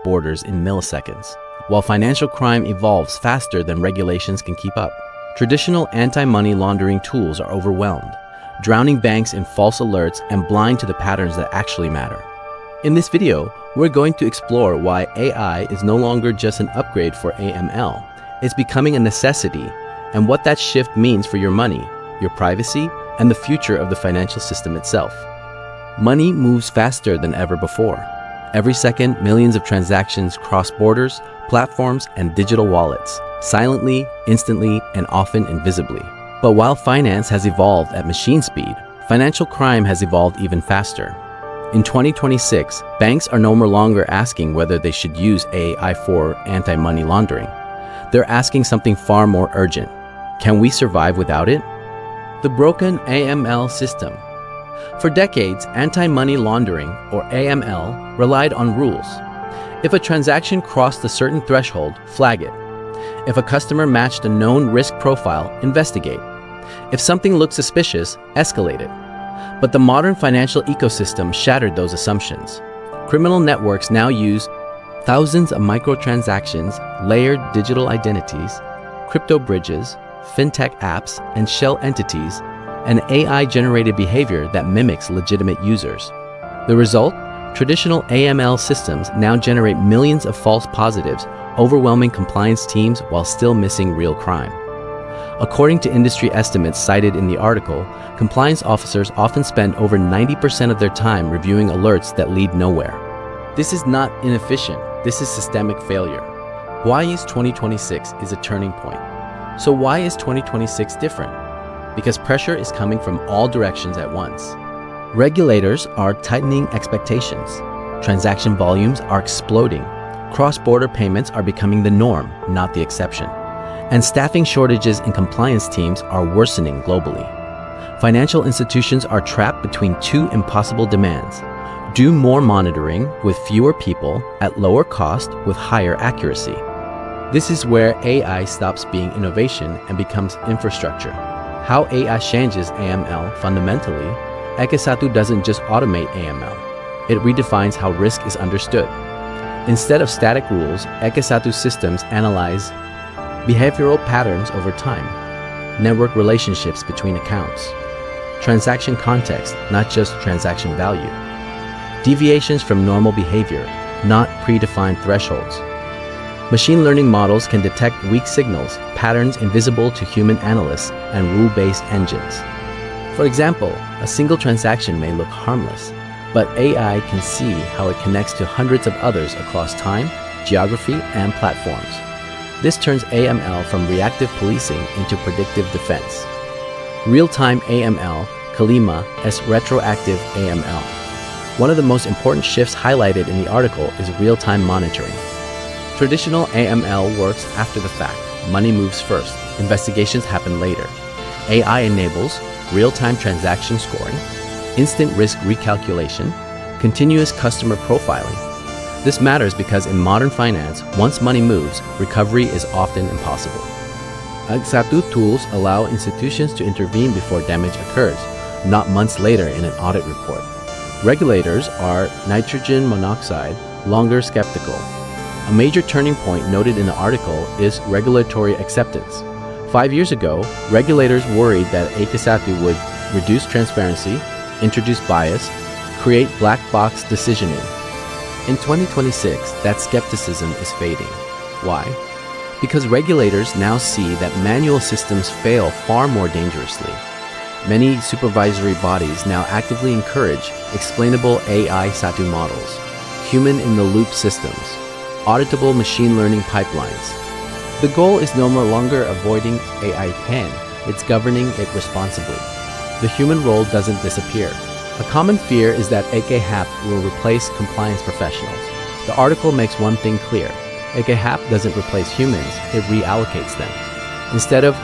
borders in milliseconds, while financial crime evolves faster than regulations can keep up. Traditional anti-money laundering tools are overwhelmed, drowning banks in false alerts and blind to the patterns that actually matter. In this video, we're going to explore why AI is no longer just an upgrade for AML. It's becoming a necessity, and what that shift means for your money, your privacy, and the future of the financial system itself. Money moves faster than ever before. Every second, millions of transactions cross borders, platforms, and digital wallets, silently, instantly, and often invisibly. But while finance has evolved at machine speed, financial crime has evolved even faster. In 2026, banks are no longer asking whether they should use AI for anti-money laundering. They're asking something far more urgent. Can we survive without it? The broken AML system. For decades, anti-money laundering, or AML, relied on rules. If a transaction crossed a certain threshold, flag it. If a customer matched a known risk profile, investigate. If something looked suspicious, escalate it. But the modern financial ecosystem shattered those assumptions. Criminal networks now use thousands of microtransactions, layered digital identities, crypto bridges, fintech apps, and shell entities, and AI-generated behavior that mimics legitimate users. The result? Traditional AML systems now generate millions of false positives, overwhelming compliance teams while still missing real crime. According to industry estimates cited in the article, compliance officers often spend over 90% of their time reviewing alerts that lead nowhere. This is not inefficient, this is systemic failure. Why is 2026 is a turning point? So why is 2026 different? Because pressure is coming from all directions at once. Regulators are tightening expectations. Transaction volumes are exploding. Cross-border payments are becoming the norm, not the exception. And staffing shortages in compliance teams are worsening globally. Financial institutions are trapped between two impossible demands. Do more monitoring with fewer people at lower cost with higher accuracy. This is where AI stops being innovation and becomes infrastructure. How AI changes AML fundamentally, Ekesatu doesn't just automate AML. It redefines how risk is understood. Instead of static rules, Ekesatu systems analyze behavioral patterns over time, network relationships between accounts, transaction context, not just transaction value, deviations from normal behavior, not predefined thresholds. Machine learning models can detect weak signals, patterns invisible to human analysts, and rule-based engines. For example, a single transaction may look harmless, but AI can see how it connects to hundreds of others across time, geography, and platforms. This turns AML from reactive policing into predictive defense. Real-time AML, Kalima, as retroactive AML. One of the most important shifts highlighted in the article is real-time monitoring. Traditional AML works after the fact. Money moves first. Investigations happen later. AI enables real-time transaction scoring, instant risk recalculation, continuous customer profiling. This matters because in modern finance, once money moves, recovery is often impossible. Ekesatu tools allow institutions to intervene before damage occurs, not months later in an audit report. Regulators are nitrogen monoxide, longer skeptical. A major turning point noted in the article is regulatory acceptance. 5 years ago, regulators worried that Ekesatu would reduce transparency, introduce bias, create black box decisioning. In 2026, that skepticism is fading. Why? Because regulators now see that manual systems fail far more dangerously. Many supervisory bodies now actively encourage explainable AI Satu models, human-in-the-loop systems, auditable machine learning pipelines. The goal is no longer avoiding AI pain, it's governing it responsibly. The human role doesn't disappear. A common fear is that AKHAP will replace compliance professionals. The article makes one thing clear. AKHAP doesn't replace humans, it reallocates them. Instead of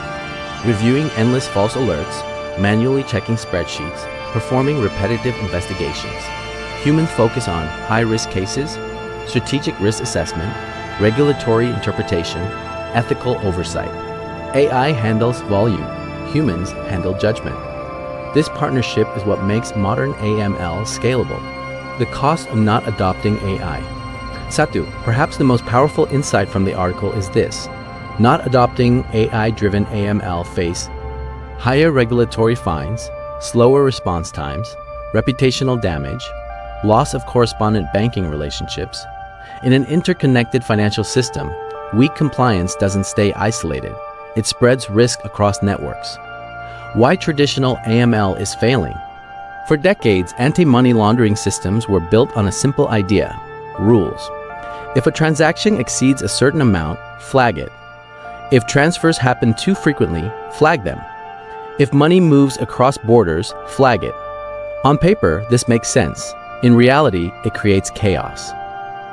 reviewing endless false alerts, manually checking spreadsheets, performing repetitive investigations, humans focus on high-risk cases, strategic risk assessment, regulatory interpretation, ethical oversight. AI handles volume, humans handle judgment. This partnership is what makes modern AML scalable. The cost of not adopting AI. Satu, perhaps the most powerful insight from the article is this. Not adopting AI-driven AML face higher regulatory fines, slower response times, reputational damage, loss of correspondent banking relationships. In an interconnected financial system, weak compliance doesn't stay isolated. It spreads risk across networks. Why traditional AML is failing? For decades, anti-money laundering systems were built on a simple idea: rules. If a transaction exceeds a certain amount, flag it. If transfers happen too frequently, flag them. If money moves across borders, flag it. On paper, this makes sense. In reality, it creates chaos.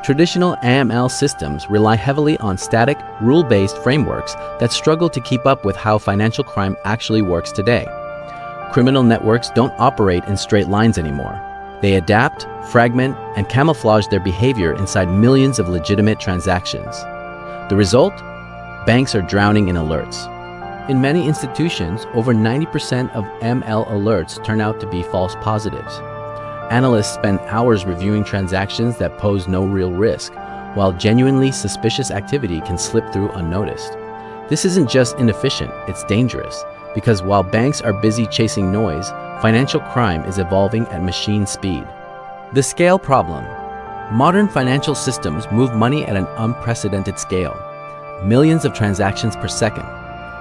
Traditional AML systems rely heavily on static, rule-based frameworks that struggle to keep up with how financial crime actually works today. Criminal networks don't operate in straight lines anymore. They adapt, fragment, and camouflage their behavior inside millions of legitimate transactions. The result? Banks are drowning in alerts. In many institutions, over 90% of ML alerts turn out to be false positives. Analysts spend hours reviewing transactions that pose no real risk, while genuinely suspicious activity can slip through unnoticed. This isn't just inefficient, it's dangerous, because while banks are busy chasing noise, financial crime is evolving at machine speed. The scale problem. Modern financial systems move money at an unprecedented scale. Millions of transactions per second,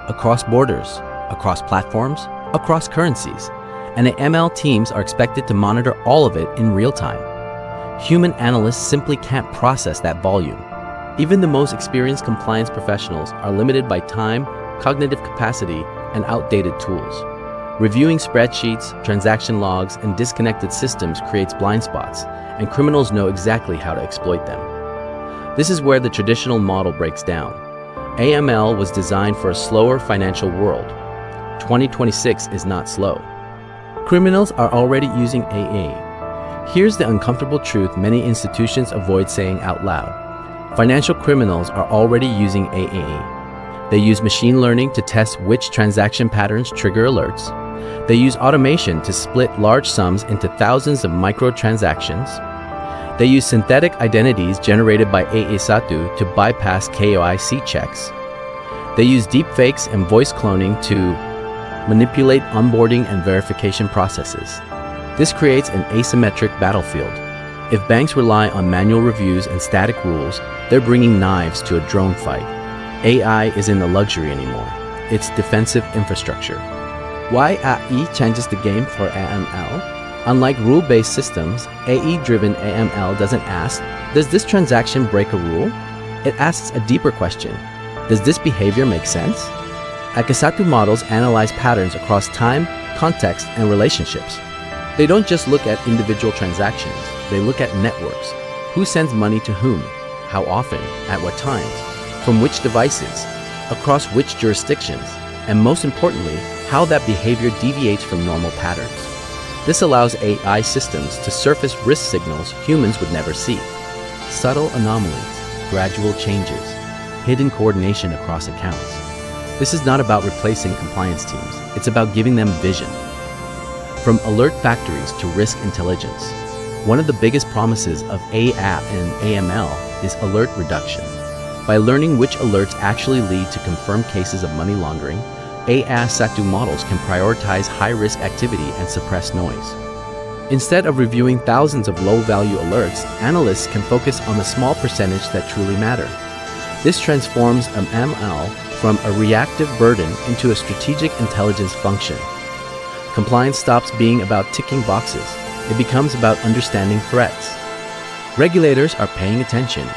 across borders, across platforms, across currencies, and the ML teams are expected to monitor all of it in real time. Human analysts simply can't process that volume. Even the most experienced compliance professionals are limited by time, cognitive capacity, and outdated tools. Reviewing spreadsheets, transaction logs, and disconnected systems creates blind spots, and criminals know exactly how to exploit them. This is where the traditional model breaks down. AML was designed for a slower financial world. 2026 is not slow. Criminals are already using AA. Here's the uncomfortable truth many institutions avoid saying out loud. Financial criminals are already using AA. They use machine learning to test which transaction patterns trigger alerts. They use automation to split large sums into thousands of microtransactions. They use synthetic identities generated by AA-Satu to bypass KYC checks. They use deepfakes and voice cloning to manipulate onboarding and verification processes. This creates an asymmetric battlefield. If banks rely on manual reviews and static rules, they're bringing knives to a drone fight. AI isn't a luxury anymore. It's defensive infrastructure. Why AI changes the game for AML? Unlike rule-based systems, AI-driven AML doesn't ask, does this transaction break a rule? It asks a deeper question. Does this behavior make sense? accumulation models analyze patterns across time, context, and relationships. They don't just look at individual transactions, they look at networks. Who sends money to whom? How often? At what times? From which devices? Across which jurisdictions? And most importantly, how that behavior deviates from normal patterns. This allows AI systems to surface risk signals humans would never see. Subtle anomalies, gradual changes, hidden coordination across accounts. This is not about replacing compliance teams, it's about giving them vision. From alert factories to risk intelligence, one of the biggest promises of AI and AML is alert reduction. By learning which alerts actually lead to confirmed cases of money laundering, AI-Satu models can prioritize high-risk activity and suppress noise. Instead of reviewing thousands of low-value alerts, analysts can focus on the small percentage that truly matter. This transforms an ML from a reactive burden into a strategic intelligence function. Compliance stops being about ticking boxes. It becomes about understanding threats. Regulators are paying attention.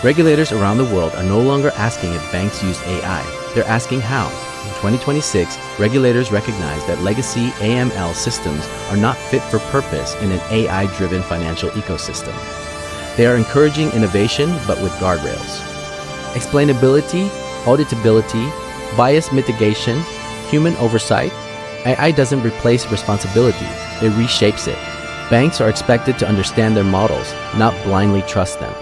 Regulators around the world are no longer asking if banks use AI. They're asking how. In 2026, regulators recognize that legacy AML systems are not fit for purpose in an AI-driven financial ecosystem. They are encouraging innovation, but with guardrails. Explainability, auditability, bias mitigation, human oversight. AI doesn't replace responsibility, it reshapes it. Banks are expected to understand their models, not blindly trust them.